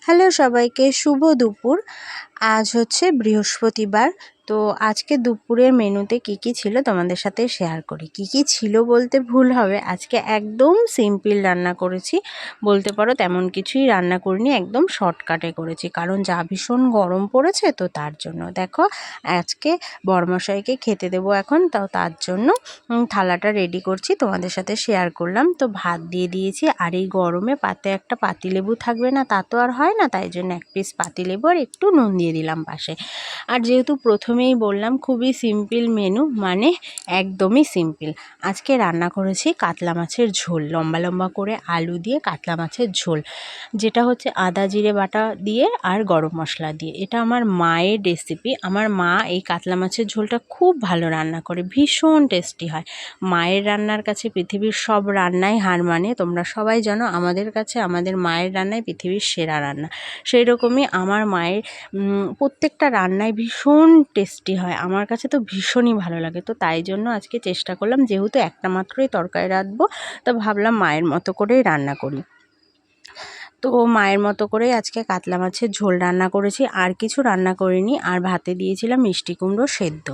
Hello সবাইকে, শুভ দুপুর। আজ হচ্ছে বৃহস্পতিবার। তো আজকে দুপুরের মেনুতে কি ছিল তোমাদের সাথে শেয়ার করি। কি ছিল বলতে ভুল হবে, আজকে একদম সিম্পল রান্না করেছি বলতে পারো। তেমন কিছুই রান্না করিনি, একদম শর্টকাটে করেছি, কারণ যা ভীষণ গরম পড়েছে তো তার জন্য। দেখো, আজকে বড়মশাইকে খেতে দেবো এখন, তার জন্য থালাটা রেডি করছি, তোমাদের সাথে শেয়ার করলাম। তো ভাত দিয়ে দিয়েছি, আর এই গরমে পাতে একটা পাতিলেবু থাকবে না তা তো আর হয় না, তাই জন্য এক পিস পাতিলেবু আর একটু নুন দিয়ে দিলাম পাশে। আর যেহেতু প্রথমেই বললাম খুবই সিম্পল মেনু, মানে একদমই সিম্পল। আজকে রান্না করেছি কাতলা মাছের ঝোল, লম্বা লম্বা করে আলু দিয়ে কাতলা মাছের ঝোল, যেটা হচ্ছে আদা জিরে বাটা দিয়ে আর গরম মশলা দিয়ে। এটা আমার মায়ের রেসিপি। আমার মা এই কাতলা মাছের ঝোলটা খুব ভালো রান্না করে, ভীষণ টেস্টি হয়। মায়ের রান্নার কাছে পৃথিবীর সব রান্নাই হার মানে, তোমরা সবাই জানো। আমাদের কাছে আমাদের মায়ের রান্নাই পৃথিবীর সেরা রান্না। সেই রকমই আমার মায়ের প্রত্যেকটা রান্নায় ভীষণ টেস্টি হয়, আমার কাছে তো ভীষণই ভালো লাগে। তো তাই জন্য আজকে চেষ্টা করলাম, যেহেতু একটা মাত্রই তরকারি রাঁধবো, তো ভাবলাম মায়ের মতো করেই রান্না করি। তো মায়ের মতো করেই আজকে কাতলা মাছের ঝোল রান্না করেছি, আর কিছু রান্না করিনি। আর ভাতে দিয়েছিলাম মিষ্টি কুমড়ো সেদ্ধ।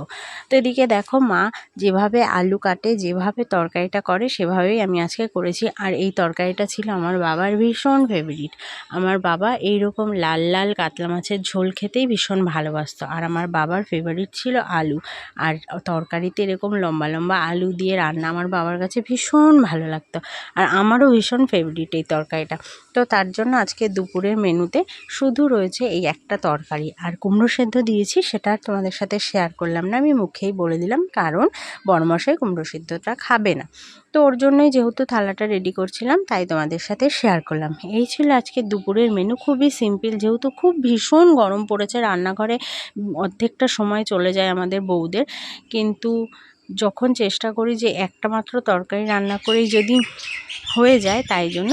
তো এদিকে দেখো, মা যেভাবে আলু কাটে, যেভাবে তরকারিটা করে, সেভাবেই আমি আজকে করেছি। আর এই তরকারিটা ছিল আমার বাবার ভীষণ ফেভারিট। আমার বাবা এই রকম লাল লাল কাতলা মাছের ঝোল খেতেই ভীষণ ভালোবাসতো, আর আমার বাবার ফেভারিট ছিল আলু। আর তরকারিতে এরকম লম্বা লম্বা আলু দিয়ে রান্না আমার বাবার কাছে ভীষণ ভালো লাগতো, আর আমারও ভীষণ ফেভারিট এই তরকারিটা। তো তার জন্য আজকে দুপুরের মেনুতে শুধু রয়েছে এই একটা তরকারি, আর কুমড়ো সেদ্ধ দিয়েছি, সেটা আর তোমাদের সাথে শেয়ার করলাম না, আমি মুখেই বলে দিলাম, কারণ বড়মশাই কুমড়ো সেদ্ধটা খাবে না। তো ওর জন্যই যেহেতু থালাটা রেডি করছিলাম, তাই তোমাদের সাথে শেয়ার করলাম। এই ছিল আজকে দুপুরের মেনু, খুবই সিম্পল। যেহেতু খুব ভীষণ গরম পড়েছে, রান্নাঘরে অর্ধেকটা সময় চলে যায় আমাদের বউদের, কিন্তু যখন চেষ্টা করি যে একটা মাত্র তরকারি রান্না করেই যদি হয়ে যায়, তাই জন্য